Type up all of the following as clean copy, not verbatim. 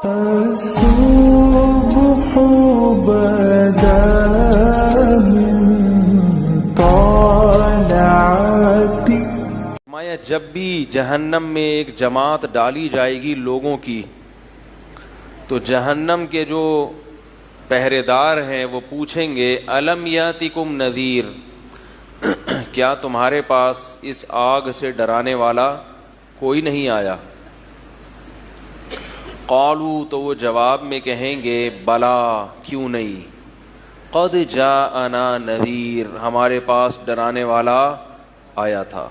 الصبح بدا من طالعتی. فرمایا جب بھی جہنم میں ایک جماعت ڈالی جائے گی لوگوں کی تو جہنم کے جو پہرے دار ہیں وہ پوچھیں گے الم یاتکم نذیر، کیا تمہارے پاس اس آگ سے ڈرانے والا کوئی نہیں آیا؟ قالوا، تو وہ جواب میں کہیں گے بلا، کیوں نہیں، قد جاءنا نذیر، ہمارے پاس ڈرانے والا آیا تھا۔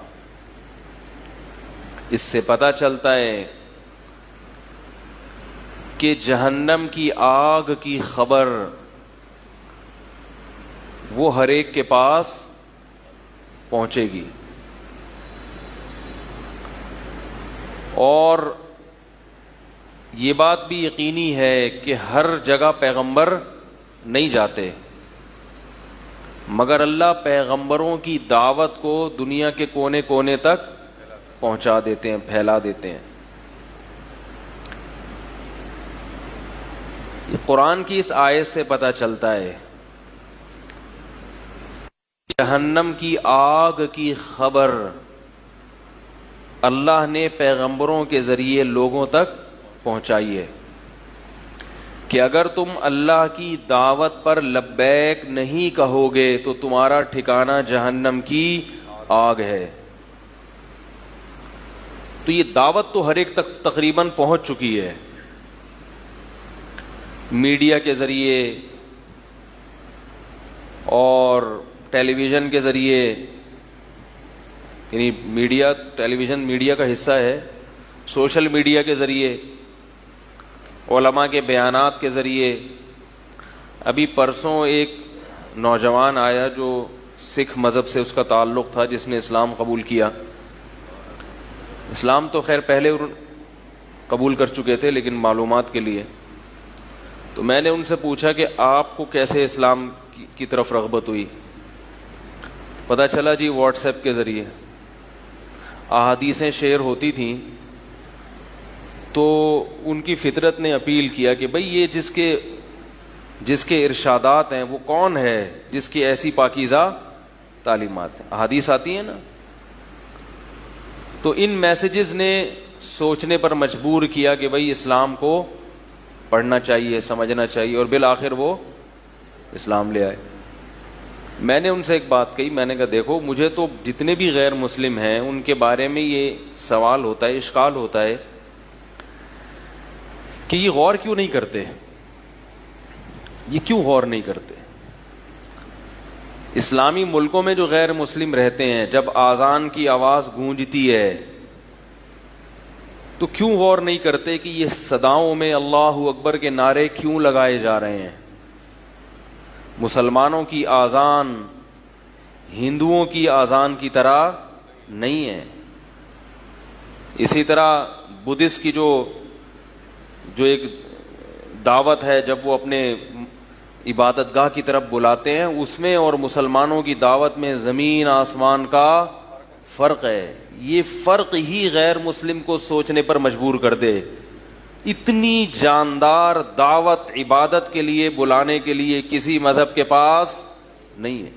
اس سے پتہ چلتا ہے کہ جہنم کی آگ کی خبر وہ ہر ایک کے پاس پہنچے گی، اور یہ بات بھی یقینی ہے کہ ہر جگہ پیغمبر نہیں جاتے، مگر اللہ پیغمبروں کی دعوت کو دنیا کے کونے کونے تک پہنچا دیتے ہیں، پھیلا دیتے ہیں۔ قرآن کی اس آیت سے پتہ چلتا ہے جہنم کی آگ کی خبر اللہ نے پیغمبروں کے ذریعے لوگوں تک پہنچائی ہے کہ اگر تم اللہ کی دعوت پر لبیک نہیں کہو گے تو تمہارا ٹھکانہ جہنم کی آگ ہے۔ تو یہ دعوت تو ہر ایک تک تقریباً پہنچ چکی ہے، میڈیا کے ذریعے اور ٹیلی ویژن کے ذریعے، یعنی میڈیا، ٹیلی ویژن میڈیا کا حصہ ہے، سوشل میڈیا کے ذریعے، علماء کے بیانات کے ذریعے۔ ابھی پرسوں ایک نوجوان آیا جو سکھ مذہب سے اس کا تعلق تھا، جس نے اسلام قبول کیا۔ اسلام تو خیر پہلے قبول کر چکے تھے، لیکن معلومات کے لیے تو میں نے ان سے پوچھا کہ آپ کو کیسے اسلام کی طرف رغبت ہوئی؟ پتہ چلا جی واٹس ایپ کے ذریعے احادیثیں شیئر ہوتی تھیں تو ان کی فطرت نے اپیل کیا کہ بھئی یہ جس کے ارشادات ہیں وہ کون ہے جس کی ایسی پاکیزہ تعلیمات ہیں، احادیث آتی ہیں نا۔ تو ان میسیجز نے سوچنے پر مجبور کیا کہ بھئی اسلام کو پڑھنا چاہیے، سمجھنا چاہیے، اور بالآخر وہ اسلام لے آئے۔ میں نے ان سے ایک بات کہی، میں نے کہا دیکھو مجھے تو جتنے بھی غیر مسلم ہیں ان کے بارے میں یہ سوال ہوتا ہے، اشکال ہوتا ہے کہ یہ غور کیوں نہیں کرتے، یہ کیوں غور نہیں کرتے؟ اسلامی ملکوں میں جو غیر مسلم رہتے ہیں جب اذان کی آواز گونجتی ہے تو کیوں غور نہیں کرتے کہ یہ صداؤں میں اللہ اکبر کے نعرے کیوں لگائے جا رہے ہیں؟ مسلمانوں کی اذان ہندوؤں کی اذان کی طرح نہیں ہے۔ اسی طرح بدھسٹ کی جو ایک دعوت ہے، جب وہ اپنے عبادت گاہ کی طرف بلاتے ہیں، اس میں اور مسلمانوں کی دعوت میں زمین آسمان کا فرق ہے۔ یہ فرق ہی غیر مسلم کو سوچنے پر مجبور کر دے۔ اتنی جاندار دعوت عبادت کے لیے بلانے کے لیے کسی مذہب کے پاس نہیں ہے۔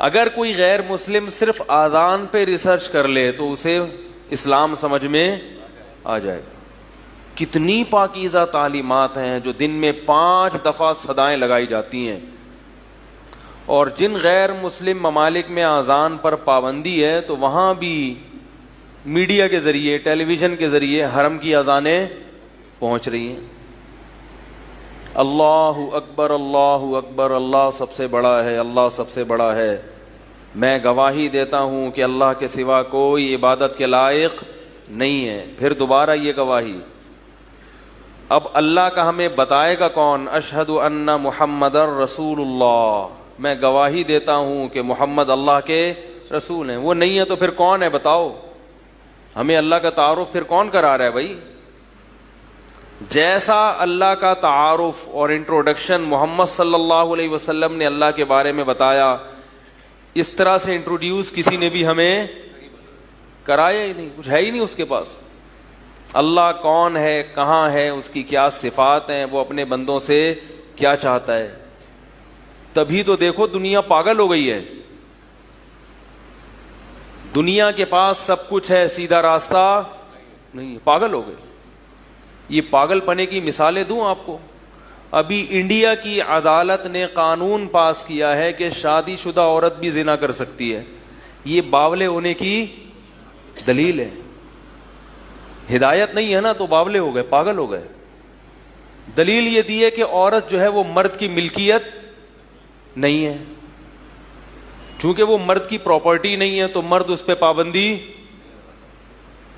اگر کوئی غیر مسلم صرف اذان پہ ریسرچ کر لے تو اسے اسلام سمجھ میں آ جائے گا۔ کتنی پاکیزہ تعلیمات ہیں جو دن میں 5 دفعہ صدائیں لگائی جاتی ہیں، اور جن غیر مسلم ممالک میں اذان پر پابندی ہے تو وہاں بھی میڈیا کے ذریعے، ٹیلی ویژن کے ذریعے حرم کی اذانیں پہنچ رہی ہیں۔ اللہ اکبر، اللہ اکبر، اللہ سب سے بڑا ہے، اللہ سب سے بڑا ہے، میں گواہی دیتا ہوں کہ اللہ کے سوا کوئی عبادت کے لائق نہیں ہے۔ پھر دوبارہ یہ گواہی، اب اللہ کا ہمیں بتائے گا کون؟ اشہد ان محمد رسول اللہ، میں گواہی دیتا ہوں کہ محمد اللہ کے رسول ہیں۔ وہ نہیں ہے تو پھر کون ہے بتاؤ؟ ہمیں اللہ کا تعارف پھر کون کرا رہا ہے بھائی؟ جیسا اللہ کا تعارف اور انٹروڈکشن محمد صلی اللہ علیہ وسلم نے اللہ کے بارے میں بتایا، اس طرح سے انٹروڈیوس کسی نے بھی ہمیں کرایا ہی نہیں، کچھ ہے ہی نہیں اس کے پاس۔ اللہ کون ہے, کہاں ہے, اس کی کیا صفات ہیں, وہ اپنے بندوں سے کیا چاہتا ہے. تبھی تو دیکھو دنیا پاگل ہو گئی ہے. دنیا کے پاس سب کچھ ہے, سیدھا راستہ نہیں, پاگل ہو گئے. یہ پاگل پنے کی مثالیں دوں آپ کو. ابھی انڈیا کی عدالت نے قانون پاس کیا ہے کہ شادی شدہ عورت بھی زنا کر سکتی ہے. یہ باولے ہونے کی دلیل ہے. ہدایت نہیں ہے نا تو باولے ہو گئے, پاگل ہو گئے. دلیل یہ دی ہے کہ عورت جو ہے وہ مرد کی ملکیت نہیں ہے, چونکہ وہ مرد کی پراپرٹی نہیں ہے تو مرد اس پہ پابندی.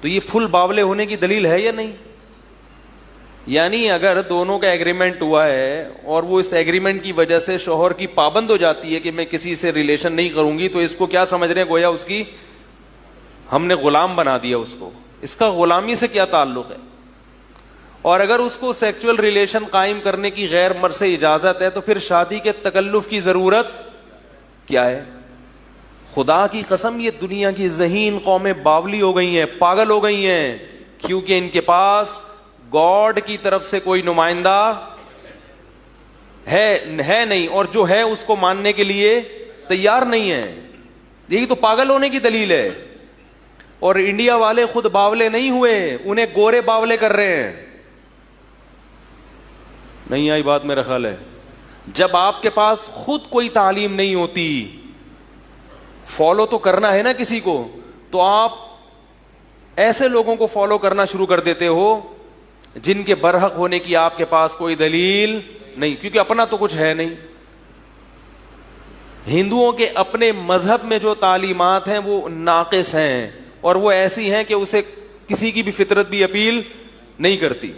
تو یہ فل باولے ہونے کی دلیل ہے یا نہیں؟ یعنی اگر دونوں کا ایگریمنٹ ہوا ہے اور وہ اس ایگریمنٹ کی وجہ سے شوہر کی پابند ہو جاتی ہے کہ میں کسی سے ریلیشن نہیں کروں گی, تو اس کو کیا سمجھ رہے ہیں؟ گویا اس کی ہم نے غلام بنا دیا اس کو. اس کا غلامی سے کیا تعلق ہے؟ اور اگر اس کو سیکچول ریلیشن قائم کرنے کی غیر مرد سے اجازت ہے تو پھر شادی کے تکلف کی ضرورت کیا ہے؟ خدا کی قسم یہ دنیا کی ذہین قومیں باولی ہو گئی ہیں, پاگل ہو گئی ہیں, کیونکہ ان کے پاس گاڈ کی طرف سے کوئی نمائندہ ہے نہیں, اور جو ہے اس کو ماننے کے لیے تیار نہیں ہے. یہی تو پاگل ہونے کی دلیل ہے. اور انڈیا والے خود باولے نہیں ہوئے, انہیں گورے باولے کر رہے ہیں. نہیں آئی بات میرا خیال ہے. جب آپ کے پاس خود کوئی تعلیم نہیں ہوتی, فالو تو کرنا ہے نا کسی کو, تو آپ ایسے لوگوں کو فالو کرنا شروع کر دیتے ہو جن کے برحق ہونے کی آپ کے پاس کوئی دلیل نہیں, کیونکہ اپنا تو کچھ ہے نہیں. ہندوؤں کے اپنے مذہب میں جو تعلیمات ہیں وہ ناقص ہیں, اور وہ ایسی ہیں کہ اسے کسی کی بھی فطرت بھی اپیل نہیں کرتی.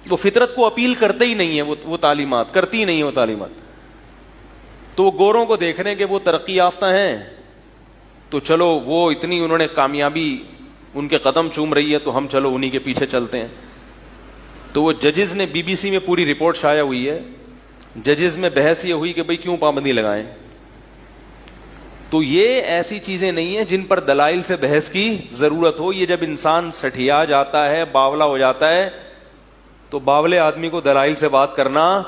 وہ فطرت کو اپیل کرتے ہی نہیں ہے, وہ تعلیمات کرتی ہی نہیں ہے وہ تعلیمات. تو گوروں کو دیکھ رہے ہیں کہ وہ ترقی یافتہ ہیں, تو چلو وہ اتنی انہوں نے کامیابی ان کے قدم چوم رہی ہے تو ہم چلو انہی کے پیچھے چلتے ہیں. تو وہ ججز نے BBC میں پوری رپورٹ شائع ہوئی ہے. ججز میں بحث یہ ہوئی کہ بھئی کیوں پابندی لگائیں. تو یہ ایسی چیزیں نہیں ہیں جن پر دلائل سے بحث کی ضرورت ہو. یہ جب انسان سٹھیا جاتا ہے, باولا ہو جاتا ہے, تو باولے آدمی کو دلائل سے بات کرنا,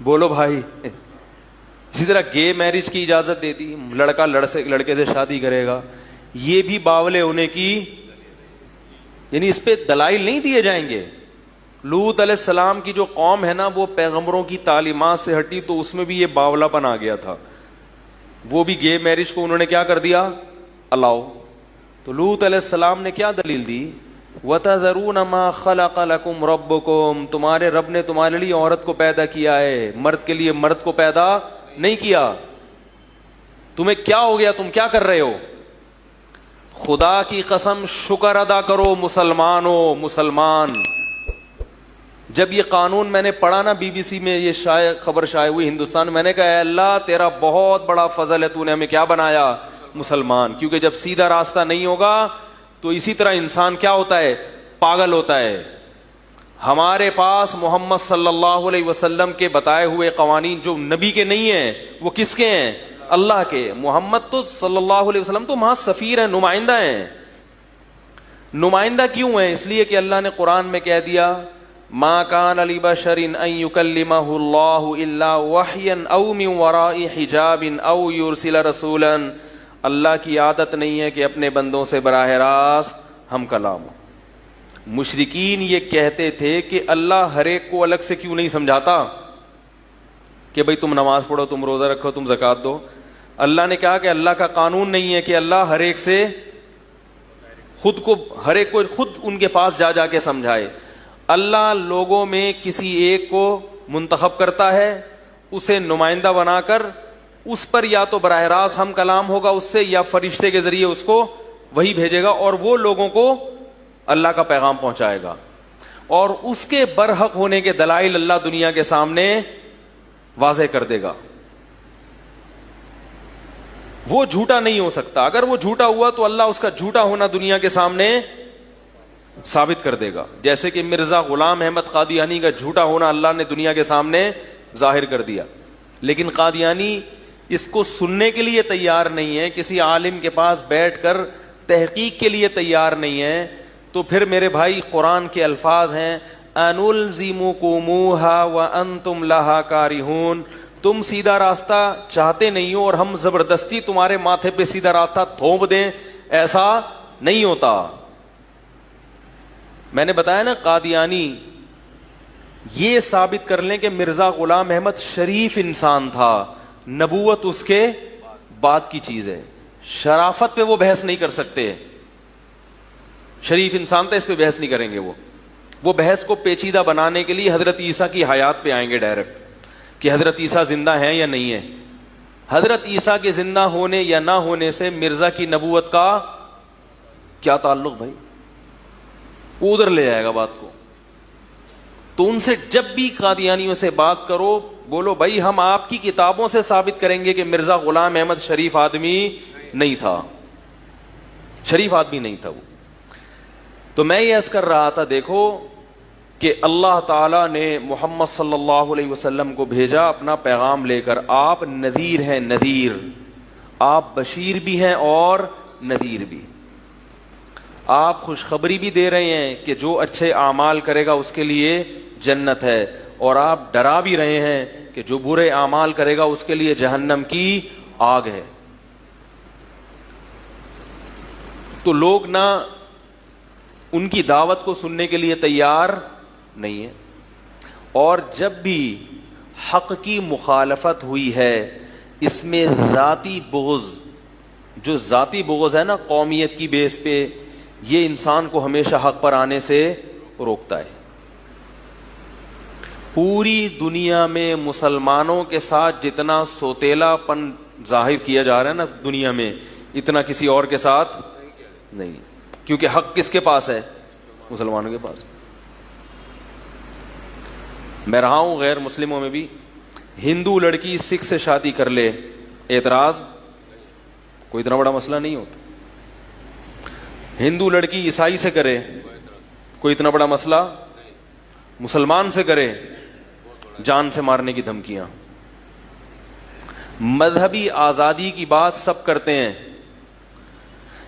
بولو بھائی. اسی طرح گے میرج کی اجازت دے دی, لڑکا لڑکے سے شادی کرے گا, یہ بھی باولے ہونے کی, یعنی اس پہ دلائل نہیں دیے جائیں گے. لوط علیہ السلام کی جو قوم ہے نا وہ پیغمبروں کی تعلیمات سے ہٹی, تو اس میں بھی یہ باولا پن آ گیا تھا. وہ بھی گے میرج کو انہوں نے کیا کر دیا, الاؤ. تو لوط علیہ السلام نے کیا دلیل دی, وَتَذَرُونَ مَا خَلَقَ لَكُمْ رَبُّكُمْ, تمہارے رب نے تمہارے لیے عورت کو پیدا کیا ہے, مرد کے لیے مرد کو پیدا نہیں کیا. تمہیں کیا ہو گیا, تم کیا کر رہے ہو؟ خدا کی قسم شکر ادا کرو مسلمانوں, مسلمان. جب یہ قانون میں نے پڑھا نا BBC میں, یہ خبر شائع ہوئی ہندوستان, میں نے کہا اے اللہ تیرا بہت بڑا فضل ہے, تو نے ہمیں کیا بنایا, مسلمان. کیونکہ جب سیدھا راستہ نہیں ہوگا تو اسی طرح انسان کیا ہوتا ہے, پاگل ہوتا ہے. ہمارے پاس محمد صلی اللہ علیہ وسلم کے بتائے ہوئے قوانین جو نبی کے نہیں ہیں, وہ کس کے ہیں, اللہ کے. محمد تو صلی اللہ علیہ وسلم تو وہاں سفیر ہیں, نمائندہ ہیں. نمائندہ کیوں ہیں؟ اس لیے کہ اللہ نے قرآن میں کہہ دیا, ما کان لبشر ان یکلمہ اللہ الا وحیا او من وراء حجاب او یرسل رسولا. اللہ کی عادت نہیں ہے کہ اپنے بندوں سے براہ راست ہم کلام ہو. مشرکین یہ کہتے تھے کہ اللہ ہر ایک کو الگ سے کیوں نہیں سمجھاتا کہ بھئی تم نماز پڑھو, تم روزہ رکھو, تم زکوٰۃ دو. اللہ نے کہا کہ اللہ کا قانون نہیں ہے کہ اللہ ہر ایک سے ہر ایک کو خود ان کے پاس جا کے سمجھائے. اللہ لوگوں میں کسی ایک کو منتخب کرتا ہے, اسے نمائندہ بنا کر اس پر یا تو براہ راست ہم کلام ہوگا اس سے, یا فرشتے کے ذریعے اس کو وہی بھیجے گا, اور وہ لوگوں کو اللہ کا پیغام پہنچائے گا. اور اس کے برحق ہونے کے دلائل اللہ دنیا کے سامنے واضح کر دے گا. وہ جھوٹا نہیں ہو سکتا. اگر وہ جھوٹا ہوا تو اللہ اس کا جھوٹا ہونا دنیا کے سامنے ثابت کر دے گا. جیسے کہ مرزا غلام احمد قادیانی کا جھوٹا ہونا اللہ نے دنیا کے سامنے ظاہر کر دیا. لیکن قادیانی اس کو سننے کے لیے تیار نہیں ہے, کسی عالم کے پاس بیٹھ کر تحقیق کے لیے تیار نہیں ہے. تو پھر میرے بھائی قرآن کے الفاظ ہیں انلزمکموہا وانتم لہا کارہون، تم سیدھا راستہ چاہتے نہیں ہو اور ہم زبردستی تمہارے ماتھے پہ سیدھا راستہ تھوپ دیں، ایسا نہیں ہوتا۔ میں نے بتایا نا قادیانی یہ ثابت کر لیں کہ مرزا غلام احمد شریف انسان تھا، نبوت اس کے بعد کی چیز ہے، شرافت پہ وہ بحث نہیں کر سکتے، شریف انسان تھا اس پہ بحث نہیں کریں گے، وہ بحث کو پیچیدہ بنانے کے لیے حضرت عیسیٰ کی حیات پہ آئیں گے ڈائریکٹ کہ حضرت عیسیٰ زندہ ہیں یا نہیں ہے۔ حضرت عیسیٰ کے زندہ ہونے یا نہ ہونے سے مرزا کی نبوت کا کیا تعلق بھائی؟ وہ ادھر لے جائے گا بات کو۔ تو ان سے جب بھی قادیانیوں سے بات کرو بولو بھائی ہم آپ کی کتابوں سے ثابت کریں گے کہ مرزا غلام احمد شریف آدمی نہیں تھا، شریف آدمی نہیں تھا وہ۔ تو میں یہ عرض کر رہا تھا دیکھو کہ اللہ تعالیٰ نے محمد صلی اللہ علیہ وسلم کو بھیجا اپنا پیغام لے کر، آپ نذیر ہیں، نذیر، آپ بشیر بھی ہیں اور نذیر بھی، آپ خوشخبری بھی دے رہے ہیں کہ جو اچھے اعمال کرے گا اس کے لیے جنت ہے، اور آپ ڈرا بھی رہے ہیں کہ جو برے اعمال کرے گا اس کے لیے جہنم کی آگ ہے۔ تو لوگ نہ ان کی دعوت کو سننے کے لیے تیار نہیں ہے، اور جب بھی حق کی مخالفت ہوئی ہے اس میں ذاتی بغض، جو ذاتی بغض ہے نا قومیت کی بیس پہ، یہ انسان کو ہمیشہ حق پر آنے سے روکتا ہے۔ پوری دنیا میں مسلمانوں کے ساتھ جتنا سوتیلا پن ظاہر کیا جا رہا ہے نا دنیا میں، اتنا کسی اور کے ساتھ نہیں، کیونکہ حق کس کے پاس ہے؟ مسلمانوں کے پاس۔ میں رہا ہوں غیر مسلموں میں بھی، ہندو لڑکی سکھ سے شادی کر لے اعتراض کوئی اتنا بڑا مسئلہ نہیں ہوتا، ہندو لڑکی عیسائی سے کرے کوئی اتنا بڑا مسئلہ، مسلمان سے کرے جان سے مارنے کی دھمکیاں۔ مذہبی آزادی کی بات سب کرتے ہیں،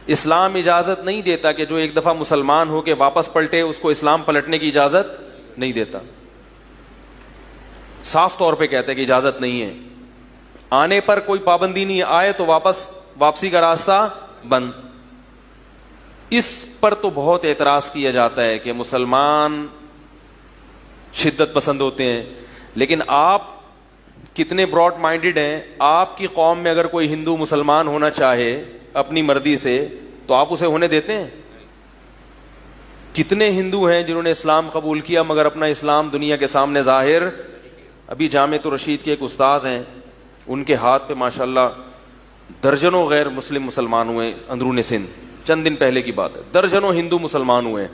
اسلام اجازت نہیں دیتا کہ جو ایک دفعہ مسلمان ہو کے واپس پلٹے اس کو اسلام پلٹنے کی اجازت نہیں دیتا، صاف طور پہ کہتے ہیں کہ اجازت نہیں ہے، آنے پر کوئی پابندی نہیں، آئے تو واپسی کا راستہ بند۔ اس پر تو بہت اعتراض کیا جاتا ہے کہ مسلمان شدت پسند ہوتے ہیں، لیکن آپ کتنے براڈ مائنڈڈ ہیں، آپ کی قوم میں اگر کوئی ہندو مسلمان ہونا چاہے اپنی مرضی سے تو آپ اسے ہونے دیتے ہیں؟ کتنے ہندو ہیں جنہوں نے اسلام قبول کیا مگر اپنا اسلام دنیا کے سامنے ظاہر، ابھی جامعۃ الرشید کے ایک استاذ ہیں ان کے ہاتھ پہ ماشاءاللہ درجنوں غیر مسلم مسلمان ہوئے اندرون سندھ، چند دن پہلے کی بات ہے، درجنوں ہندو مسلمان ہوئے ہیں،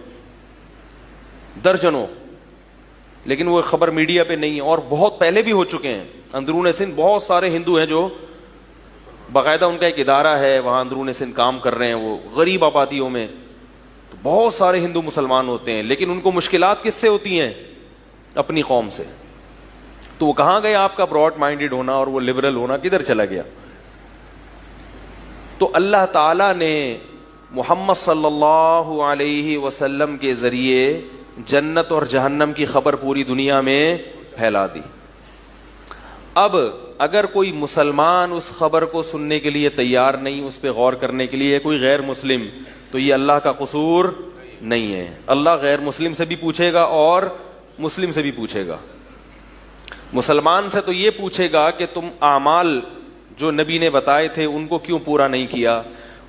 درجنوں، لیکن وہ خبر میڈیا پہ نہیں ہے، اور بہت پہلے بھی ہو چکے ہیں۔ اندرون سندھ بہت سارے ہندو ہیں جو باقاعدہ ان کا ایک ادارہ ہے وہاں اندرون سندھ کام کر رہے ہیں، وہ غریب آبادیوں میں، تو بہت سارے ہندو مسلمان ہوتے ہیں، لیکن ان کو مشکلات کس سے ہوتی ہیں؟ اپنی قوم سے۔ تو وہ کہاں گئے آپ کا براڈ مائنڈڈ ہونا اور وہ لبرل ہونا کدھر چلا گیا؟ تو اللہ تعالی نے محمد صلی اللہ علیہ وسلم کے ذریعے جنت اور جہنم کی خبر پوری دنیا میں پھیلا دی۔ اب اگر کوئی مسلمان اس خبر کو سننے کے لیے تیار نہیں، اس پہ غور کرنے کے لیے، کوئی غیر مسلم، تو یہ اللہ کا قصور نہیں ہے، اللہ غیر مسلم سے بھی پوچھے گا اور مسلم سے بھی پوچھے گا۔ مسلمان سے تو یہ پوچھے گا کہ تم اعمال جو نبی نے بتائے تھے ان کو کیوں پورا نہیں کیا،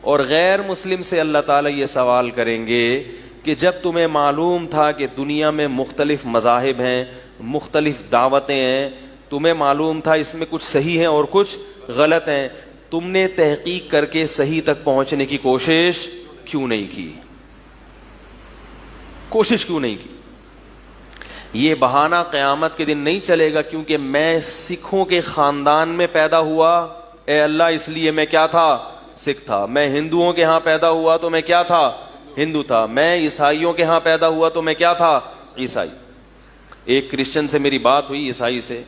اور غیر مسلم سے اللہ تعالیٰ یہ سوال کریں گے کہ جب تمہیں معلوم تھا کہ دنیا میں مختلف مذاہب ہیں، مختلف دعوتیں ہیں، تمہیں معلوم تھا اس میں کچھ صحیح ہیں اور کچھ غلط ہیں، تم نے تحقیق کر کے صحیح تک پہنچنے کی کوشش کیوں نہیں کی؟ کوشش کیوں نہیں کی؟ یہ بہانہ قیامت کے دن نہیں چلے گا کیونکہ میں سکھوں کے خاندان میں پیدا ہوا، اے اللہ اس لیے میں کیا تھا؟ سکھ تھا۔ میں ہندوؤں کے ہاں پیدا ہوا تو میں کیا تھا؟ ہندو تھا۔ میں عیسائیوں کے ہاں پیدا ہوا تو میں کیا تھا؟ عیسائی۔ ایک کرسچن سے میری بات ہوئی، عیسائی سے،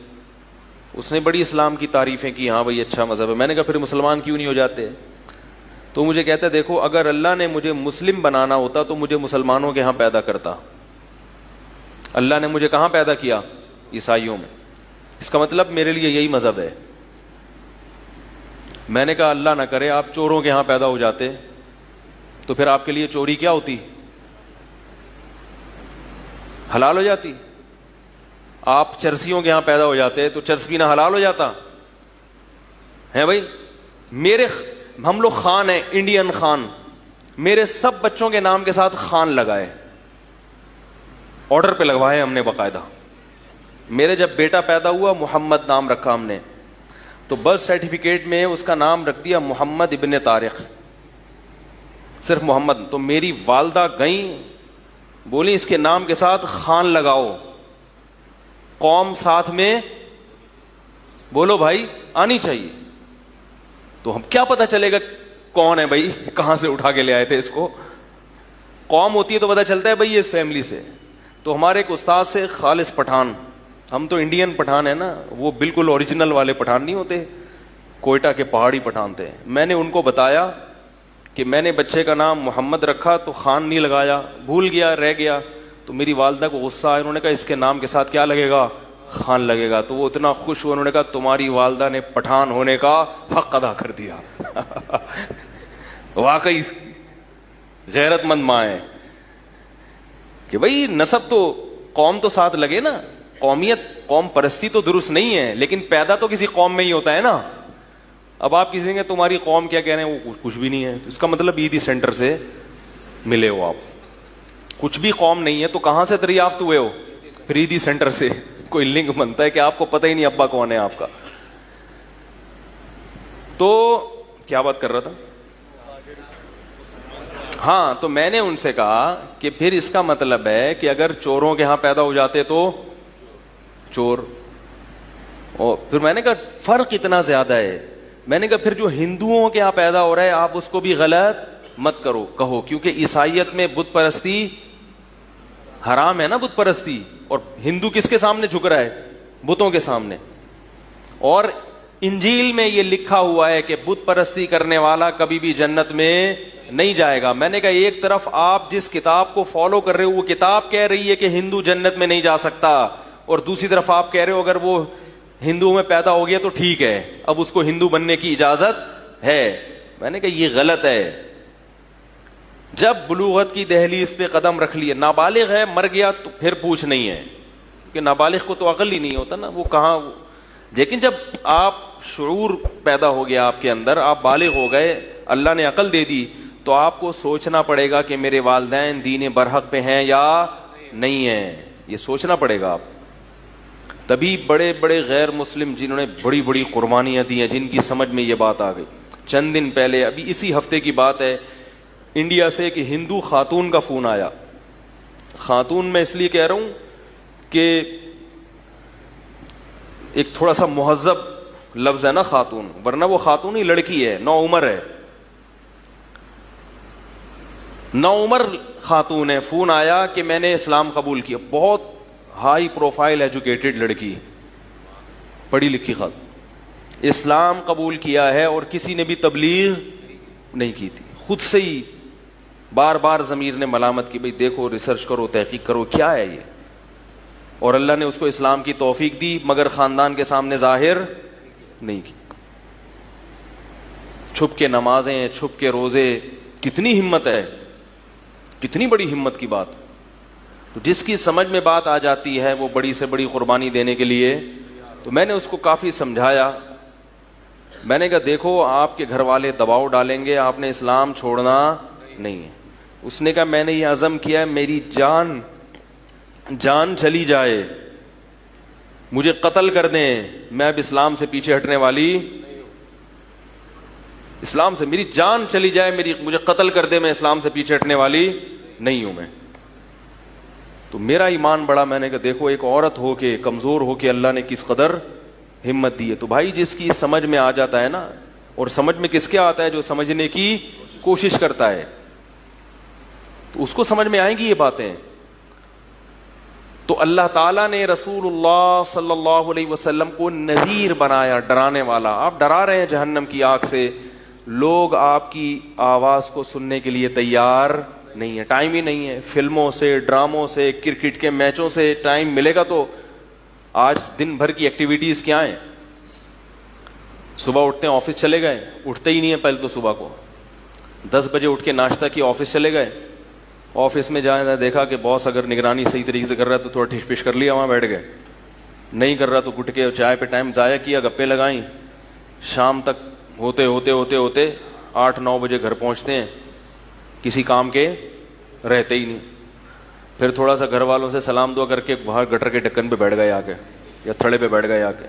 اس نے بڑی اسلام کی تعریفیں کی، ہاں بھائی اچھا مذہب ہے۔ میں نے کہا پھر مسلمان کیوں نہیں ہو جاتے؟ تو مجھے کہتا ہے دیکھو اگر اللہ نے مجھے مسلم بنانا ہوتا تو مجھے مسلمانوں کے ہاں پیدا کرتا. اللہ نے مجھے کہاں پیدا کیا؟ عیسائیوں میں. اس کا مطلب میرے لیے یہی مذہب ہے. میں نے کہا اللہ نہ کرے آپ چوروں کے ہاں پیدا ہو جاتے تو پھر آپ کے لیے چوری کیا ہوتی؟ حلال ہو جاتی. آپ چرسیوں کے ہاں پیدا ہو جاتے تو چرس پینا حلال ہو جاتا ہے بھائی. ہم لوگ خان ہیں, انڈین خان. میرے سب بچوں کے نام کے ساتھ خان لگائے, آرڈر پہ لگوائے ہم نے باقاعدہ. میرے جب بیٹا پیدا ہوا محمد نام رکھا ہم نے, تو برتھ سرٹیفکیٹ میں اس کا نام رکھ دیا محمد ابن طارق, صرف محمد. تو میری والدہ گئیں بولی اس کے نام کے ساتھ خان لگاؤ, قوم ساتھ میں بولو بھائی آنی چاہیے. تو ہم کیا پتا چلے گا کون ہے بھائی, کہاں سے اٹھا کے لے آئے تھے اس کو. قوم ہوتی ہے تو پتا چلتا ہے بھائی یہ اس فیملی سے. تو ہمارے ایک استاد سے خالص پٹھان, ہم تو انڈین پٹھان ہیں نا, وہ بالکل اوریجنل والے پٹھان نہیں ہوتے, کوئٹہ کے پہاڑی پٹھان تھے. میں نے ان کو بتایا کہ میں نے بچے کا نام محمد رکھا تو خان نہیں لگایا, بھول گیا, رہ گیا. تو میری والدہ کو غصہ آیا, انہوں نے کہا اس کے نام کے ساتھ کیا لگے گا؟ خان لگے گا. تو وہ اتنا خوش ہوا, انہوں نے کہا تمہاری والدہ نے پٹھان ہونے کا حق ادا کر دیا. واقعی غیرت مند ماں ہے کہ بھائی نسب تو قوم تو ساتھ لگے نا. قومیت قوم پرستی تو درست نہیں ہے, لیکن پیدا تو کسی قوم میں ہی ہوتا ہے نا. اب آپ کسی کہ تمہاری قوم کیا کہہ رہے ہیں, وہ کچھ بھی نہیں ہے. اس کا مطلب عیدی سینٹر سے ملے ہو آپ, کچھ بھی قوم نہیں ہے تو کہاں سے دریافت ہوئے ہو؟ پھر عیدی سینٹر سے. کوئی لنک بنتا ہے کہ آپ کو پتہ ہی نہیں ابا کون ہے آپ کا. تو کیا بات کر رہا تھا؟ ہاں, تو میں نے ان سے کہا کہ پھر اس کا مطلب ہے کہ اگر چوروں کے ہاں پیدا ہو جاتے تو چور. اور پھر میں نے کہا فرق اتنا زیادہ ہے. میں نے کہا پھر جو ہندوؤں کے یہاں پیدا ہو رہا ہے آپ اس کو بھی غلط مت کرو کہو, کیونکہ عیسائیت میں بت پرستی حرام ہے نا, بت پرستی. اور ہندو کس کے سامنے جھک رہا ہے؟ بتوں کے سامنے. اور انجیل میں یہ لکھا ہوا ہے کہ بت پرستی کرنے والا کبھی بھی جنت میں نہیں جائے گا. میں نے کہا ایک طرف آپ جس کتاب کو فالو کر رہے ہو وہ کتاب کہہ رہی ہے کہ ہندو جنت میں نہیں جا سکتا, اور دوسری طرف آپ کہہ رہے ہو اگر وہ ہندوؤں میں پیدا ہو گیا تو ٹھیک ہے, اب اس کو ہندو بننے کی اجازت ہے. میں نے کہا یہ غلط ہے. جب بلوغت کی دہلیز پہ قدم رکھ لیے, نابالغ ہے مر گیا تو پھر پوچھ نہیں ہے, کہ نابالغ کو تو عقل ہی نہیں ہوتا نا, وہ کہاں. لیکن جب آپ شعور پیدا ہو گیا آپ کے اندر, آپ بالغ ہو گئے, اللہ نے عقل دے دی, تو آپ کو سوچنا پڑے گا کہ میرے والدین دین برحق پہ ہیں یا نہیں ہیں. یہ سوچنا پڑے گا آپ. تبھی بڑے بڑے غیر مسلم جنہوں نے بڑی بڑی قربانیاں دی ہیں, جن کی سمجھ میں یہ بات آ گئی. چند دن پہلے, ابھی اسی ہفتے کی بات ہے, انڈیا سے ایک ہندو خاتون کا فون آیا. خاتون میں اس لیے کہہ رہا ہوں کہ ایک تھوڑا سا مہذب لفظ ہے نا خاتون, ورنہ وہ خاتون ہی لڑکی ہے, نو عمر ہے, نو عمر خاتون ہے. فون آیا کہ میں نے اسلام قبول کیا. بہت ہائی پروفائل ایجوکیٹڈ لڑکی, پڑھی لکھی خاتون, اسلام قبول کیا ہے اور کسی نے بھی تبلیغ نہیں کی تھی. خود سے ہی بار بار ضمیر نے ملامت کی, بھئی دیکھو ریسرچ کرو, تحقیق کرو کیا ہے یہ. اور اللہ نے اس کو اسلام کی توفیق دی, مگر خاندان کے سامنے ظاہر نہیں کی. چھپ کے نمازیں, چھپ کے روزے, کتنی ہمت ہے, کتنی بڑی ہمت کی بات. تو جس کی سمجھ میں بات آ جاتی ہے وہ بڑی سے بڑی قربانی دینے کے لیے. تو میں نے اس کو کافی سمجھایا. میں نے کہا دیکھو آپ کے گھر والے دباؤ ڈالیں گے, آپ نے اسلام چھوڑنا نہیں ہے. اس نے کہا میں نے یہ عزم کیا ہے, میری جان چلی جائے, مجھے قتل کر دیں, میں اب اسلام سے پیچھے ہٹنے والی, اسلام سے میری جان چلی جائے, مجھے قتل کر دے, میں اسلام سے پیچھے ہٹنے والی نہیں ہوں میں. تو میرا ایمان بڑا. میں نے کہا دیکھو ایک عورت ہو کے, کمزور ہو کے اللہ نے کس قدر ہمت دی ہے. تو بھائی جس کی سمجھ میں آ جاتا ہے نا, اور سمجھ میں کس کے آتا ہے, جو سمجھنے کی کوشش کرتا ہے, تو اس کو سمجھ میں آئیں گی یہ باتیں. تو اللہ تعالیٰ نے رسول اللہ صلی اللہ علیہ وسلم کو نذیر بنایا, ڈرانے والا. آپ ڈرا رہے ہیں جہنم کی آگ سے, لوگ آپ کی آواز کو سننے کے لیے تیار نہیں ہے, ٹائم ہی نہیں ہے. فلموں سے, ڈراموں سے, کرکٹ کے میچوں سے ٹائم ملے گا تو آج دن بھر کی ایکٹیویٹیز کیا ہیں؟ صبح اٹھتے ہیں آفس چلے گئے, اٹھتے ہی نہیں ہیں پہلے تو صبح کو, 10 بجے اٹھ کے ناشتہ کیا آفس چلے گئے, آفس میں جائیں دیکھا کہ باس اگر نگرانی صحیح طریقے سے کر رہا ہے تو تھوڑا ٹھش پش کر لیا, وہاں بیٹھ گئے, نہیں کر رہا تو گٹ کے چائے پہ ٹائم ضائع کیا, گپے لگائیں, شام تک ہوتے ہوتے ہوتے ہوتے 8-9 بجے گھر پہنچتے ہیں, کسی کام کے رہتے ہی نہیں. پھر تھوڑا سا گھر والوں سے سلام دعا کر کے باہر گٹر کے ڈھکن پہ بیٹھ گئے آ کے, یا تھڑے پہ بیٹھ گئے آ کے.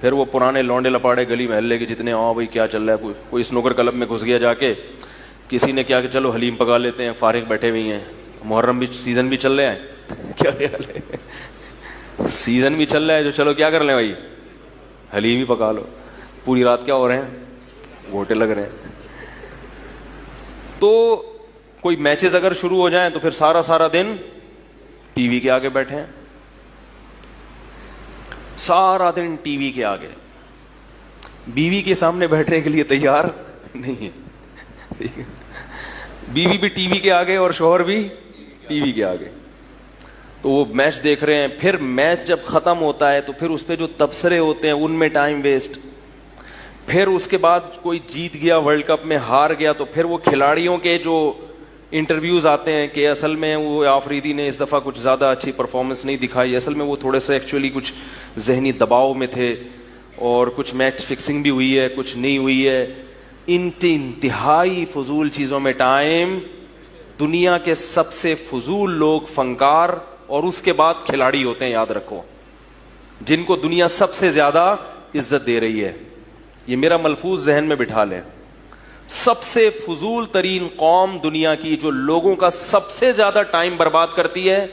پھر وہ پرانے لونڈے لپاڑے گلی محلے کے جتنے, ہاں بھائی کیا چل رہا ہے, کوئی سنوکر کلب میں گھس گیا جا کے, کسی نے کیا کہ چلو حلیم پکا لیتے ہیں, فارغ بیٹھے ہوئے ہیں, محرم بھی سیزن بھی چل رہے ہیں, کیا خیال ہے, سیزن بھی چل رہا ہے جو چلو کیا کر لیں بھائی, حلیم ہی پکا لو, پوری رات کیا ہو رہے ہیں, گھوٹے لگ رہے ہیں. تو کوئی میچز اگر شروع ہو جائیں تو پھر سارا دن ٹی وی کے آگے بیٹھے ہیں, سارا دن ٹی وی کے آگے, بیوی کے سامنے بیٹھنے کے لیے تیار نہیں ہے, بیوی بھی ٹی وی کے آگے اور شوہر بھی ٹی وی کے آگے. تو وہ میچ دیکھ رہے ہیں, پھر میچ جب ختم ہوتا ہے تو پھر اس پہ جو تبصرے ہوتے ہیں ان میں ٹائم ویسٹ. پھر اس کے بعد کوئی جیت گیا ورلڈ کپ میں, ہار گیا تو پھر وہ کھلاڑیوں کے جو انٹرویوز آتے ہیں کہ اصل میں وہ آفریدی نے اس دفعہ کچھ زیادہ اچھی پرفارمنس نہیں دکھائی, اصل میں وہ تھوڑے سے ایکچولی کچھ ذہنی دباؤ میں تھے, اور کچھ میچ فکسنگ بھی ہوئی ہے, کچھ نہیں ہوئی ہے. انتہائی فضول چیزوں میں ٹائم. دنیا کے سب سے فضول لوگ فنکار اور اس کے بعد کھلاڑی ہوتے ہیں, یاد رکھو, جن کو دنیا سب سے زیادہ عزت دے رہی ہے. یہ میرا ملفوظ ذہن میں بٹھا لیں, سب سے فضول ترین قوم دنیا کی جو لوگوں کا سب سے زیادہ ٹائم برباد کرتی ہے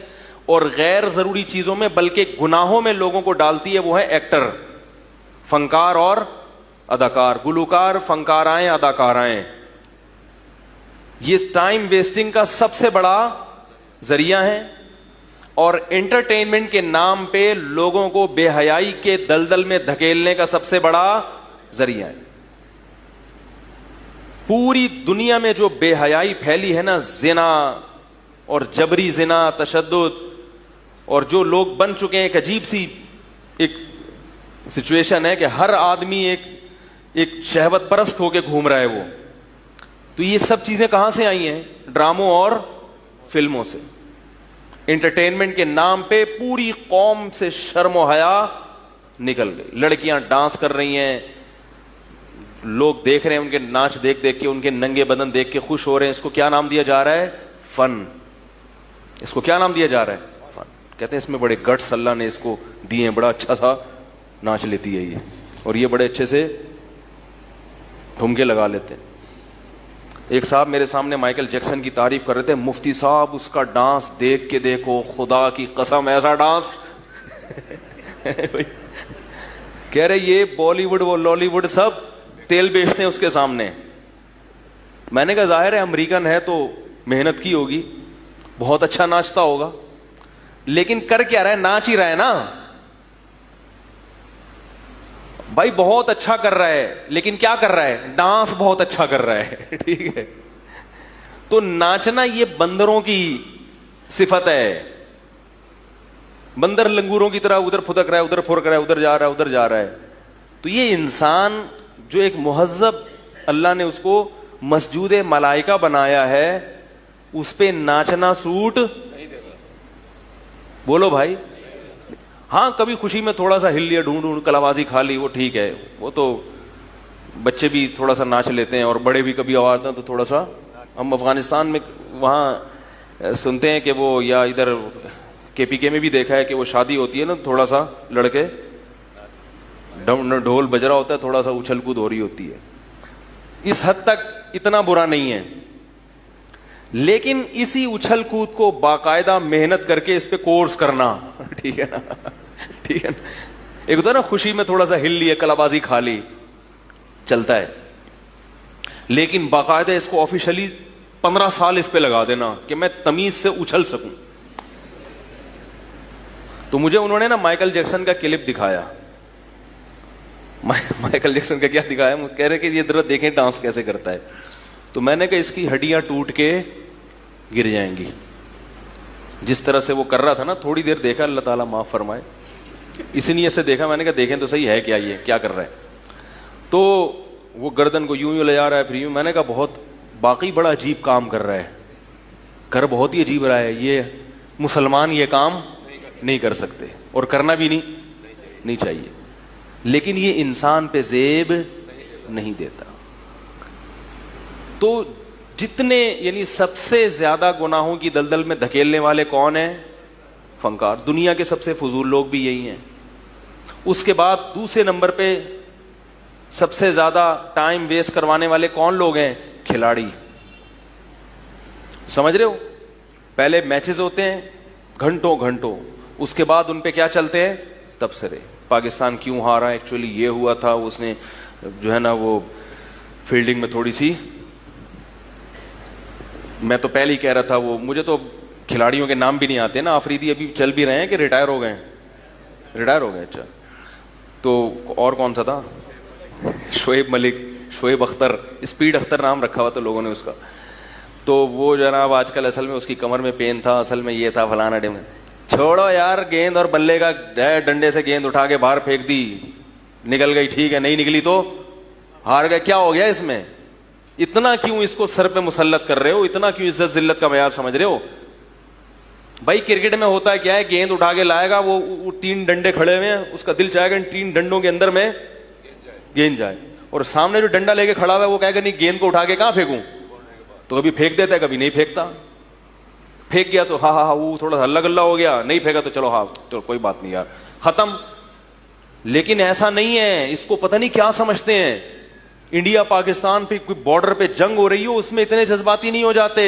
اور غیر ضروری چیزوں میں بلکہ گناہوں میں لوگوں کو ڈالتی ہے, وہ ہے ایکٹر, فنکار اور اداکار, گلوکار, فنکارائیں, اداکارائیں. یہ ٹائم ویسٹنگ کا سب سے بڑا ذریعہ ہے اور انٹرٹینمنٹ کے نام پہ لوگوں کو بے حیائی کے دلدل میں دھکیلنے کا سب سے بڑا ذریعہ ہے. پوری دنیا میں جو بے حیائی پھیلی ہے نا, زنا اور جبری زنا, تشدد, اور جو لوگ بن چکے ہیں, ایک عجیب سی ایک سچویشن ہے کہ ہر آدمی ایک شہوت پرست ہو کے گھوم رہا ہے وہ. تو یہ سب چیزیں کہاں سے آئی ہیں؟ ڈراموں اور فلموں سے. انٹرٹینمنٹ کے نام پہ پوری قوم سے شرم و حیا نکل گئی. لڑکیاں ڈانس کر رہی ہیں, لوگ دیکھ رہے ہیں, ان کے ناچ دیکھ دیکھ کے, ان کے ننگے بدن دیکھ کے خوش ہو رہے ہیں. اس کو کیا نام دیا جا رہا ہے؟ فن. اس کو کیا نام دیا جا رہا ہے؟ فن. کہتے ہیں اس میں بڑے گٹس اللہ نے اس کو دیے ہیں, بڑا اچھا سا ناچ لیتی ہے یہ, اور یہ بڑے اچھے سے ٹھمکے لگا لیتے ہیں. ایک صاحب میرے سامنے مائیکل جیکسن کی تعریف کر رہے تھے, مفتی صاحب اس کا ڈانس دیکھ کے دیکھو, خدا کی قسم ایسا ڈانس. کہہ رہے یہ بالی ووڈ وہ لالی ووڈ سب تیل بیچتے ہیں اس کے سامنے. میں نے کہا ظاہر ہے امریکن ہے تو محنت کی ہوگی, بہت اچھا ناچتا ہوگا, لیکن کر کیا رہا ہے؟ ناچ ہی رہا ہے نا بھائی, بہت اچھا کر رہا ہے, لیکن کیا کر رہا ہے؟ ڈانس بہت اچھا کر رہا ہے. ٹھیک ہے, تو ناچنا یہ بندروں کی صفت ہے. بندر لنگوروں کی طرح ادھر پھدک رہا ہے, ادھر پھرک رہا ہے, ادھر جا رہا ہے, ادھر جا رہا ہے. تو یہ انسان جو ایک مہذب اللہ نے اس کو مسجود ملائکہ بنایا ہے, اس پہ ناچنا سوٹ بولو بھائی. ہاں کبھی خوشی میں تھوڑا سا ہل لیا, ڈھونڈ کلابازی کھا لی, وہ ٹھیک ہے, وہ تو بچے بھی تھوڑا سا ناچ لیتے ہیں اور بڑے بھی کبھی آواز ہیں تو تھوڑا سا. ہم افغانستان میں وہاں سنتے ہیں کہ وہ, یا ادھر KPK میں بھی دیکھا ہے کہ وہ شادی ہوتی ہے نا, تھوڑا سا لڑکے ڈھول بج رہا ہوتا ہے, تھوڑا سا اچھل کود ہو رہی ہوتی ہے. اس حد تک اتنا برا نہیں ہے, لیکن اسی اچھل کود کو باقاعدہ محنت کر کے اس پہ کورس کرنا, ٹھیک ہے نا, ٹھیک ہے نا. ایک ہوتا ہے نا خوشی میں تھوڑا سا ہل لی, کلابازی کھا لی, چلتا ہے, لیکن باقاعدہ اس کو آفیشلی 15 سال اس پہ لگا دینا کہ میں تمیز سے اچھل سکوں. تو مجھے انہوں نے نا مائیکل جیکسن کا کلپ دکھایا, مائیکل جیکسن کا کیا دکھایا, کہہ رہے کہ یہ ذرا دیکھیں ڈانس کیسے کرتا ہے. تو میں نے کہا اس کی ہڈیاں ٹوٹ کے گر جائیں گی. جس طرح سے وہ کر رہا تھا نا, تھوڑی دیر دیکھا, اللہ تعالیٰ معاف فرمائے, اسی نیت سے دیکھا, میں نے کہا دیکھیں تو صحیح ہے کیا, یہ کیا کر رہا ہے. تو وہ گردن کو یوں لے جا رہا ہے, پھر یوں. میں نے کہا بہت باقی بڑا عجیب کام کر رہا ہے, کر بہت ہی عجیب رہا ہے, یہ مسلمان یہ کام نہیں کر سکتے اور کرنا بھی نہیں چاہیے, لیکن یہ انسان پہ زیب نہیں دیتا. تو جتنے یعنی سب سے زیادہ گناہوں کی دلدل میں دھکیلنے والے کون ہیں؟ فنکار. دنیا کے سب سے فضول لوگ بھی یہی ہیں. اس کے بعد دوسرے نمبر پہ سب سے زیادہ ٹائم ویسٹ کروانے والے کون لوگ ہیں؟ کھلاڑی. سمجھ رہے ہو؟ پہلے میچز ہوتے ہیں گھنٹوں گھنٹوں, اس کے بعد ان پہ کیا چلتے ہیں؟ تبصرے. پاکستان کیوں ہارا, ایکچولی یہ ہوا تھا, اس نے جو ہے نا وہ فیلڈنگ میں تھوڑی سی, میں تو پہلے ہی کہہ رہا تھا, وہ مجھے تو کھلاڑیوں کے نام بھی نہیں آتے نا. آفریدی ابھی چل بھی رہے ہیں کہ ریٹائر ہو گئے؟ ریٹائر ہو گئے. اچھا, تو اور کون سا تھا؟ شعیب ملک, شعیب اختر, اسپیڈ اختر نام رکھا ہوا تھا لوگوں نے اس کا. تو وہ جناب آج کل اصل میں اس کی کمر میں پین تھا, اصل میں یہ تھا فلانا ڈیم. چھوڑو یار, گیند اور بلے کا ڈنڈے سے گیند اٹھا کے باہر پھینک دی, نکل گئی ٹھیک ہے, نہیں نکلی تو ہار گئے. کیا ہو گیا اس میں؟ اتنا کیوں اس کو سر پہ مسلط کر رہے ہو؟ اتنا کیوں عزت ذلت کا معیار سمجھ رہے ہو؟ بھائی کرکٹ میں ہوتا ہے کیا ہے, گیند اٹھا کے لائے گا, وہ 3 ڈنڈے کھڑے ہوئے ہیں, اس کا دل چاہے گا ان 3 ڈنڈوں کے اندر میں گیند جائے, اور سامنے جو ڈنڈا لے کے کھڑا ہوا ہے وہ کہے گا نہیں گیند کو اٹھا کے کہاں پھینکوں, تو کبھی پھینک دیتا ہے کبھی نہیں پھینکتا. پھینک گیا تو ہاں وہ تھوڑا سا ہلا گلا ہو گیا, نہیں پھینکا تو چلو ہاں چلو کوئی بات نہیں یار, ختم. لیکن ایسا نہیں ہے, اس کو پتہ نہیں کیا سمجھتے ہیں. انڈیا پاکستان پہ کوئی بارڈر پہ جنگ ہو رہی ہو, اس میں اتنے جذباتی نہیں ہو جاتے.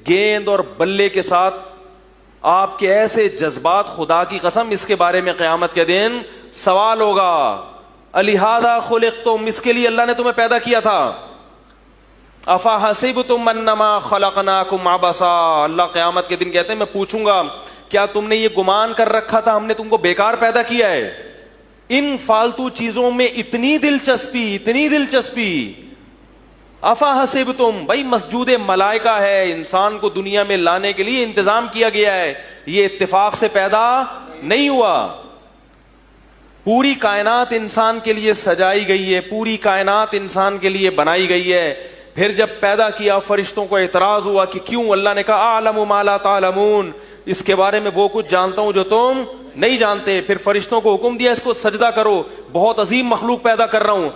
گیند اور بلے کے ساتھ آپ کے ایسے جذبات, خدا کی قسم اس کے بارے میں قیامت کے دن سوال ہوگا. الہذا خلقتم, اس کے لیے اللہ نے تمہیں پیدا کیا تھا. افا حسبتم انما خلقناکم عبثا, اللہ قیامت کے دن کہتے ہیں میں پوچھوں گا کیا تم نے یہ گمان کر رکھا تھا ہم نے تم کو بیکار پیدا کیا ہے؟ ان فالتو چیزوں میں اتنی دلچسپی. افا حسبتم, بھائی مسجود ملائکہ ہے, انسان کو دنیا میں لانے کے لیے انتظام کیا گیا ہے, یہ اتفاق سے پیدا نہیں ہوا. پوری کائنات انسان کے لیے سجائی گئی ہے, پوری کائنات انسان کے لیے بنائی گئی ہے. پھر جب پیدا کیا فرشتوں کو اعتراض ہوا کہ کیوں, اللہ نے کہا اعلم ما لا تعلمون, اس کے بارے میں وہ کچھ جانتا ہوں جو تم نہیں جانتے. پھر فرشتوں کو حکم دیا اس کو سجدہ کرو, بہت عظیم مخلوق پیدا کر رہا ہوں.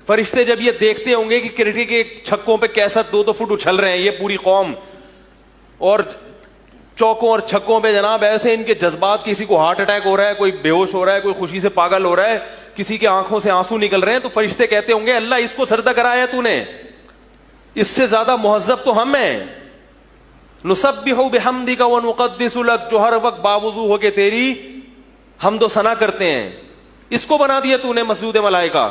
فرشتے جب یہ دیکھتے ہوں گے کہ کرکٹ کے چھکوں پہ کیسا 2-2 فٹ اچھل رہے ہیں یہ پوری قوم, اور چوکوں اور چھکوں پہ جناب ایسے ان کے جذبات, کسی کو ہارٹ اٹیک ہو رہا ہے, کوئی بے ہوش ہو رہا ہے, کوئی خوشی سے پاگل ہو رہا ہے, کسی کے آنکھوں سے آنسو نکل رہے ہیں, تو فرشتے کہتے ہوں گے اللہ اس کو سجدہ کرایا تو نے, اس سے زیادہ مہذب تو ہم ہیں. نسبح بحمدک ونقدس لک, جو ہر وقت باوضو ہو کے تیری حمد و ثنا کرتے ہیں, اس کو بنا دیا تو نے مسجود ملائکہ.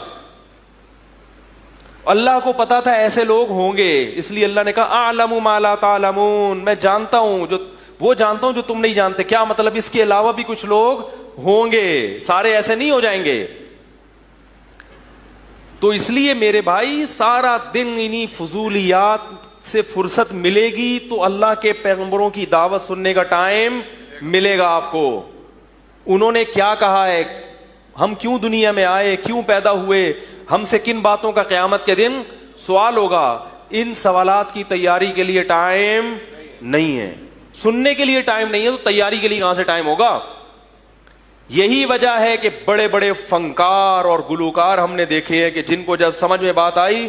اللہ کو پتا تھا ایسے لوگ ہوں گے, اس لیے اللہ نے کہا اعلم ما لا تعلمون, میں جانتا ہوں وہ جانتا ہوں جو تم نہیں جانتے. کیا مطلب, اس کے علاوہ بھی کچھ لوگ ہوں گے, سارے ایسے نہیں ہو جائیں گے. تو اس لیے میرے بھائی سارا دن انہی فضولیات سے فرصت ملے گی تو اللہ کے پیغمبروں کی دعوت سننے کا ٹائم ملے گا آپ کو. انہوں نے کیا کہا ہے, ہم کیوں دنیا میں آئے, کیوں پیدا ہوئے, ہم سے کن باتوں کا قیامت کے دن سوال ہوگا. ان سوالات کی تیاری کے لیے ٹائم نہیں ہے, سننے کے لیے ٹائم نہیں ہے, تو تیاری کے لیے کہاں سے ٹائم ہوگا. یہی وجہ ہے کہ بڑے بڑے فنکار اور گلوکار ہم نے دیکھے ہیں کہ جن کو جب سمجھ میں بات آئی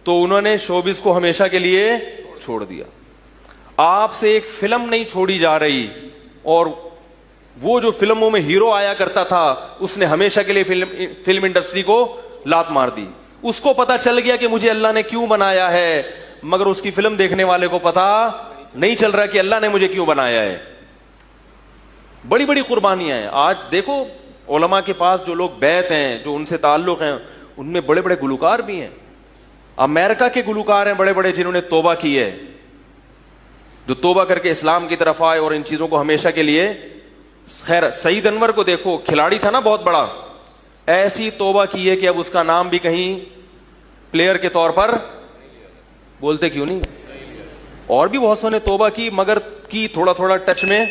تو انہوں نے شوبز کو ہمیشہ کے لیے چھوڑ دیا. آپ سے ایک فلم نہیں چھوڑی جا رہی, اور وہ جو فلموں میں ہیرو آیا کرتا تھا اس نے ہمیشہ کے لیے فلم انڈسٹری کو لات مار دی. اس کو پتا چل گیا کہ مجھے اللہ نے کیوں بنایا ہے, مگر اس کی فلم دیکھنے والے کو پتا نہیں چل رہا کہ اللہ نے مجھے کیوں بنایا ہے. بڑی بڑی قربانیاں ہیں. آج دیکھو علماء کے پاس جو لوگ بیعت ہیں, جو ان سے تعلق ہیں, ان میں بڑے بڑے گلوکار بھی ہیں. امریکہ کے گلوکار ہیں بڑے بڑے جنہوں نے توبہ کی ہے, جو توبہ کر کے اسلام کی طرف آئے اور ان چیزوں کو ہمیشہ کے لیے. خیر سعید انور کو دیکھو, کھلاڑی تھا نا بہت بڑا, ایسی توبہ کی ہے کہ اب اس کا نام بھی کہیں پلیئر کے طور پر بولتے کیوں نہیں. اور بھی بہت سو نے توبہ کی مگر کی تھوڑا تھوڑا ٹچ میں.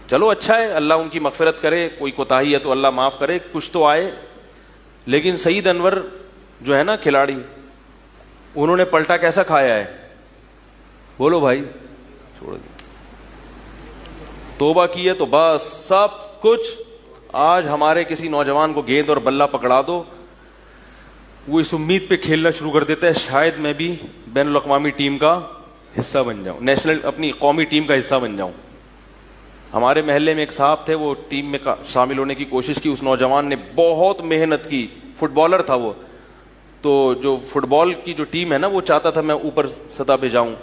چلو اچھا ہے, اللہ ان کی مغفرت کرے, کوئی کوتاہی ہے تو اللہ معاف کرے, کچھ تو آئے. لیکن سعید انور جو ہے نا کھلاڑی, انہوں نے پلٹا کیسا کھایا ہے, بولو بھائی. چھوڑ دیں, توبہ کی ہے تو بس سب کچھ. آج ہمارے کسی نوجوان کو گیند اور بلہ پکڑا دو, وہ اس امید پہ کھیلنا شروع کر دیتا ہے شاید میں بھی بین الاقوامی ٹیم کا حصہ بن جاؤں, نیشنل اپنی قومی ٹیم کا حصہ بن جاؤں. ہمارے محلے میں ایک صاحب تھے, وہ ٹیم میں شامل ہونے کی کوشش کی. اس نوجوان نے بہت محنت کی, فٹ بالر تھا وہ, تو جو فٹ بال کی جو ٹیم ہے نا وہ چاہتا تھا میں اوپر سطح پہ جاؤں.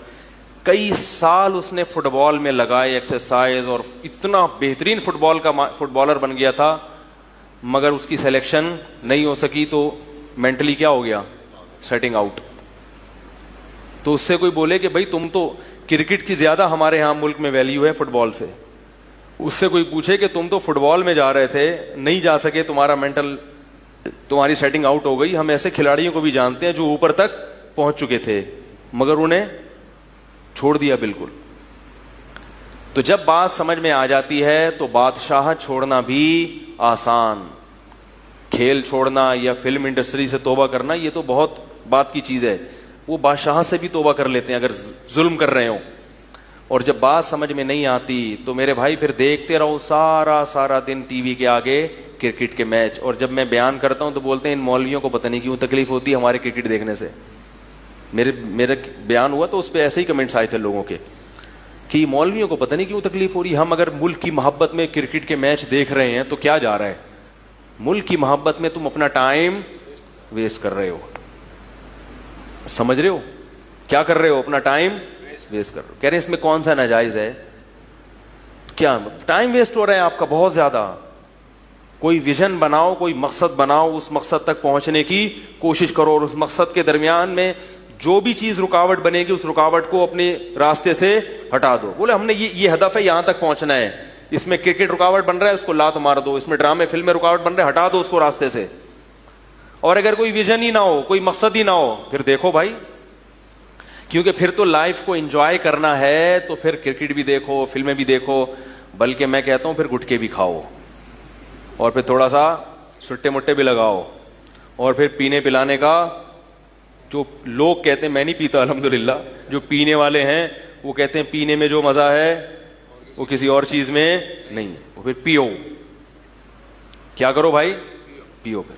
کئی سال اس نے فٹ بال میں لگائے, ایکسرسائز, اور اتنا بہترین فٹ بالر بن گیا تھا, مگر اس کی سلیکشن نہیں ہو سکی. تو مینٹلی کیا ہو گیا, سیٹنگ آؤٹ. تو اس سے کوئی بولے کہ بھائی تم تو کرکٹ کی زیادہ ہمارے ہاں ملک میں ویلیو ہے فٹ بال سے. اس سے کوئی پوچھے کہ تم تو فٹ بال میں جا رہے تھے, نہیں جا سکے, تمہارا مینٹل, تمہاری سیٹنگ آؤٹ ہو گئی. ہم ایسے کھلاڑیوں کو بھی جانتے ہیں جو اوپر تک پہنچ چکے تھے مگر انہیں چھوڑ دیا بالکل. تو جب بات سمجھ میں آ جاتی ہے تو بادشاہ چھوڑنا بھی آسان, کھیل چھوڑنا یا فلم انڈسٹری سے توبہ کرنا یہ تو بہت بات کی چیز ہے. وہ بادشاہ سے بھی توبہ کر لیتے ہیں اگر ظلم کر رہے ہوں. اور جب بات سمجھ میں نہیں آتی تو میرے بھائی پھر دیکھتے رہو سارا دن ٹی وی کے آگے کرکٹ کے میچ. اور جب میں بیان کرتا ہوں تو بولتے ہیں ان مولویوں کو پتہ نہیں کیوں تکلیف ہوتی ہے ہمارے کرکٹ دیکھنے سے. میرا بیان ہوا تو اس پہ ایسے ہی کمنٹس آئے تھے لوگوں کے کہ مولویوں کو پتہ نہیں کیوں تکلیف ہو رہی. ہم اگر ملک کی محبت میں کرکٹ کے میچ دیکھ رہے ہیں تو کیا جا رہا ہے, ملک کی محبت میں تم اپنا ٹائم ویسٹ کر رہے ہو. سمجھ رہے ہو کیا کر رہے ہو, اپنا ٹائم ویسٹ کر رہے ہو. کہہ رہے ہیں اس میں کون سا ناجائز ہے, کیا ٹائم ویسٹ ہو رہا ہے آپ کا بہت زیادہ. کوئی ویژن بناؤ, کوئی مقصد بناؤ, اس مقصد تک پہنچنے کی کوشش کرو, اور اس مقصد کے درمیان میں جو بھی چیز رکاوٹ بنے گی اس رکاوٹ کو اپنے راستے سے ہٹا دو. بولے ہم نے یہ ہدف ہے, یہاں تک پہنچنا ہے, اس میں کرکٹ رکاوٹ بن رہا ہے اس کو لات مار دو, اس میں ڈرامے فلمیں رکاوٹ بن رہے ہیں ہٹا دو اس کو راستے سے. اور اگر کوئی ویژن ہی نہ ہو, کوئی مقصد ہی نہ ہو, پھر دیکھو بھائی, کیونکہ پھر تو لائف کو انجوائے کرنا ہے تو پھر کرکٹ بھی دیکھو, فلمیں بھی دیکھو, بلکہ میں کہتا ہوں پھر گٹکے بھی کھاؤ, اور پھر تھوڑا سا سٹے مٹے بھی لگاؤ, اور پھر پینے پلانے کا جو لوگ کہتے ہیں, میں نہیں پیتا الحمدللہ, جو پینے والے ہیں وہ کہتے ہیں پینے میں جو مزہ ہے وہ کسی اور چیز میں نہیں, وہ پھر پیو. کیا کرو بھائی, پیو, پھر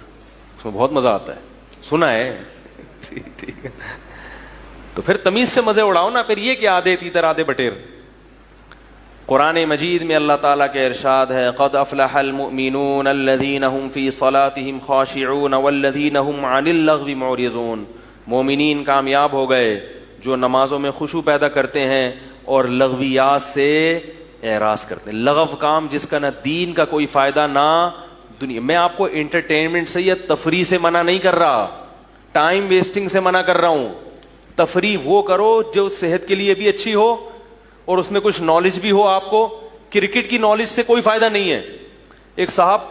اس میں بہت مزہ آتا ہے, سنا ہے. ٹھیک ہے, تو پھر تمیز سے مزے اڑاؤ نا. پھر یہ کہ آدھے تیتر آدھے بٹیر. قرآن مجید میں اللہ تعالیٰ کے ارشاد ہے, قد افلح المؤمنون الذین هم فی صلاتهم خاشعون والذین هم عن اللغو معرضون. مومنین کامیاب ہو گئے جو نمازوں میں خشوع پیدا کرتے ہیں اور لغویات سے اعراض کرتے ہیں. لغو کام جس کا نہ دین کا کوئی فائدہ نہ دنیا. میں آپ کو انٹرٹینمنٹ سے یا تفریح سے منع نہیں کر رہا, ٹائم ویسٹنگ سے منع کر رہا ہوں. تفریح وہ کرو جو صحت کے لیے بھی اچھی ہو اور اس میں کچھ نالج بھی ہو. آپ کو کرکٹ کی نالج سے کوئی فائدہ نہیں ہے. ایک صاحب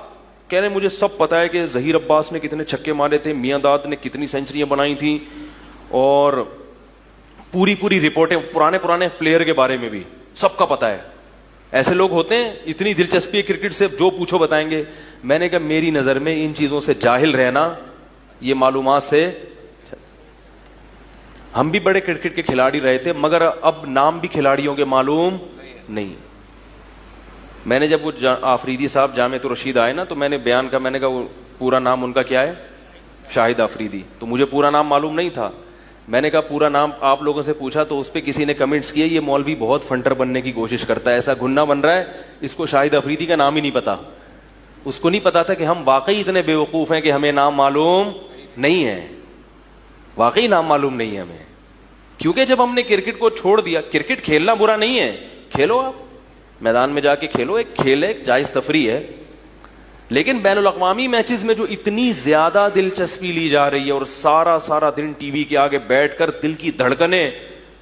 کہہ رہے مجھے سب پتا ہے کہ ظہیر عباس نے کتنے چھکے مارے تھے, میاں داد نے کتنی سینچریاں بنائی تھیں, اور پوری رپورٹیں پرانے پلیئر کے بارے میں بھی سب کا پتا ہے. ایسے لوگ ہوتے ہیں, اتنی دلچسپی ہے کرکٹ سے, جو پوچھو بتائیں گے. میں نے کہا میری نظر میں ان چیزوں سے جاہل رہنا یہ معلومات سے. ہم بھی بڑے کرکٹ کے کھلاڑی رہے تھے مگر اب نام بھی کھلاڑیوں کے معلوم نہیں. میں نے جب وہ آفریدی صاحب جامعۃ الرشید آئے نا تو میں نے بیان کا, میں نے کہا وہ پورا نام ان کا کیا ہے, شاہد آفریدی. تو مجھے پورا نام معلوم نہیں تھا. میں نے کہا پورا نام آپ لوگوں سے پوچھا تو اس پہ کسی نے کمنٹس کیے یہ مولوی بہت فنٹر بننے کی کوشش کرتا ہے, ایسا گھننا بن رہا ہے, اس کو شاہد آفریدی کا نام ہی نہیں پتا. اس کو نہیں پتا تھا کہ ہم واقعی اتنے بے وقوف ہیں کہ ہمیں نام معلوم نہیں ہے, واقعی نام معلوم نہیں ہے ہمیں. کیونکہ جب ہم نے کرکٹ کو چھوڑ دیا, کرکٹ کھیلنا برا نہیں ہے, کھیلو, آپ میدان میں جا کے کھیلو, ایک کھیل ہے, ایک جائز تفریح ہے. لیکن بین الاقوامی میچز میں جو اتنی زیادہ دلچسپی لی جا رہی ہے اور سارا دن ٹی وی کے آگے بیٹھ کر دل کی دھڑکنیں,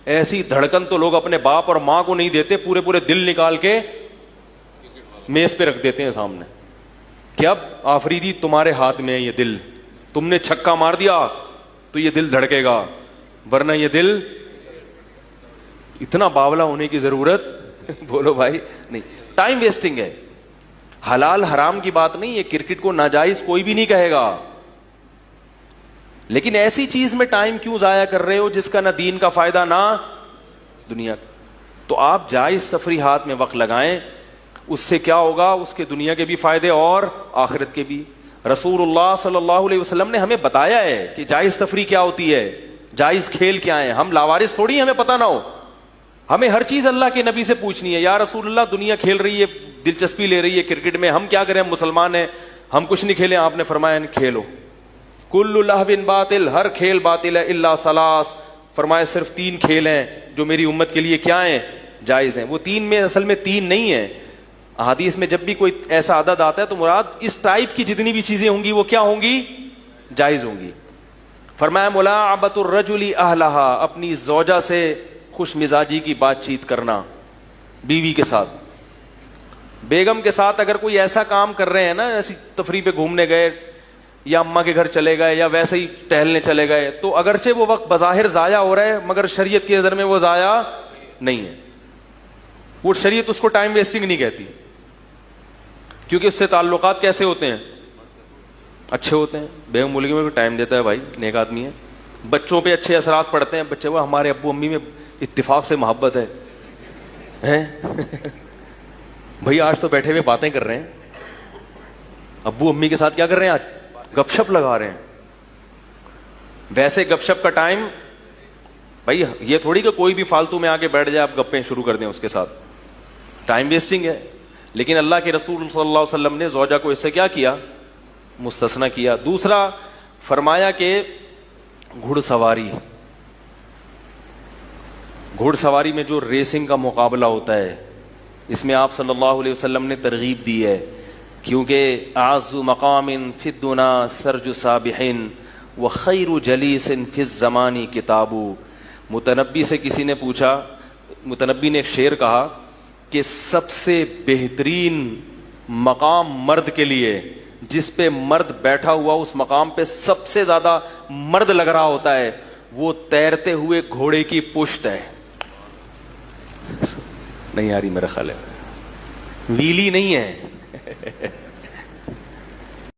ایسی دھڑکن تو لوگ اپنے باپ اور ماں کو نہیں دیتے, پورے دل نکال کے میز پہ رکھ دیتے ہیں سامنے. کہ اب آفریدی تمہارے ہاتھ میں ہے یہ دل, تم نے چھکا مار دیا تو یہ دل دھڑکے گا, ورنہ یہ دل, اتنا باولا ہونے کی ضرورت بولو بھائی نہیں. ٹائم ویسٹنگ ہے, حلال حرام کی بات نہیں ہے, کرکٹ کو ناجائز کوئی بھی نہیں کہے گا, لیکن ایسی چیز میں ٹائم کیوں ضائع کر رہے ہو جس کا نہ دین کا فائدہ نہ دنیا کا. تو آپ جائز تفریحات میں وقت لگائیں, اس سے کیا ہوگا, اس کے دنیا کے بھی فائدے اور آخرت کے بھی. رسول اللہ صلی اللہ علیہ وسلم نے ہمیں بتایا ہے کہ جائز تفریح کیا ہوتی ہے, جائز کھیل کیا ہے. ہم لاوارث تھوڑی ہمیں پتہ نہ ہو, ہمیں ہر چیز اللہ کے نبی سے پوچھنی ہے. یا رسول اللہ دنیا کھیل رہی ہے, دلچسپی لے رہی ہے کرکٹ میں, ہم کیا کریں, ہم مسلمان ہیں, ہم کچھ نہیں کھیلیں. آپ نے فرمایا کھیلو, کل لہو باطل, ہر کھیل باطل ہے, الا ثلاث, فرمایا صرف 3 کھیل ہیں جو میری امت کے لیے کیا ہیں, جائز ہیں. وہ 3 میں اصل میں 3 نہیں ہیں. حدیث میں جب بھی کوئی ایسا عدد آتا ہے تو مراد اس ٹائپ کی جتنی بھی چیزیں ہوں گی وہ کیا ہوں گی, جائز ہوں گی. فرمایا ملاعبۃ الرجل اہلہا, اپنی زوجہ سے خوش مزاجی کی بات چیت کرنا, بیوی کے ساتھ, بیگم کے ساتھ. اگر کوئی ایسا کام کر رہے ہیں نا, ایسی تفریح پہ گھومنے گئے یا اماں کے گھر چلے گئے یا ویسے ہی ٹہلنے چلے گئے, تو اگرچہ وہ وقت بظاہر ضائع ہو رہا ہے مگر شریعت کی نظر میں وہ ضائع نہیں ہے. وہ شریعت اس کو ٹائم ویسٹنگ نہیں کہتی, کیونکہ اس سے تعلقات کیسے ہوتے ہیں, اچھے ہوتے ہیں. بیگم ملکی میں بھی ٹائم دیتا ہے بھائی, نیک آدمی ہے. بچوں پہ اچھے اثرات پڑتے ہیں, بچے وہ ہمارے ابو امی میں اتفاق سے محبت ہے بھائی. آج تو بیٹھے ہوئے باتیں کر رہے ہیں, ابو امی کے ساتھ کیا کر رہے ہیں, آج گپ شپ لگا رہے ہیں. ویسے گپ شپ کا ٹائم بھائی یہ تھوڑی کہ کوئی بھی فالتو میں آ کے بیٹھ جائے آپ گپیں شروع کر دیں اس کے ساتھ, ٹائم ویسٹنگ ہے. لیکن اللہ کے رسول صلی اللہ علیہ وسلم نے زوجہ کو اس سے کیا کیا, مستثنا کیا. دوسرا فرمایا کہ گھڑ سواری, گھڑ سواری میں جو ریسنگ کا مقابلہ ہوتا ہے, اس میں آپ صلی اللہ علیہ وسلم نے ترغیب دی ہے, کیونکہ اعز مقام فی الدنا سرج سابحین وخیر جلیس فی الزمان کتاب. متنبی سے کسی نے پوچھا, متنبی نے ایک شعر کہا کہ سب سے بہترین مقام مرد کے لیے, جس پہ مرد بیٹھا ہوا اس مقام پہ سب سے زیادہ مرد لگ رہا ہوتا ہے, وہ تیرتے ہوئے گھوڑے کی پشت ہے. نہیں آ رہی میرا خیال ہے, ویلی نہیں ہے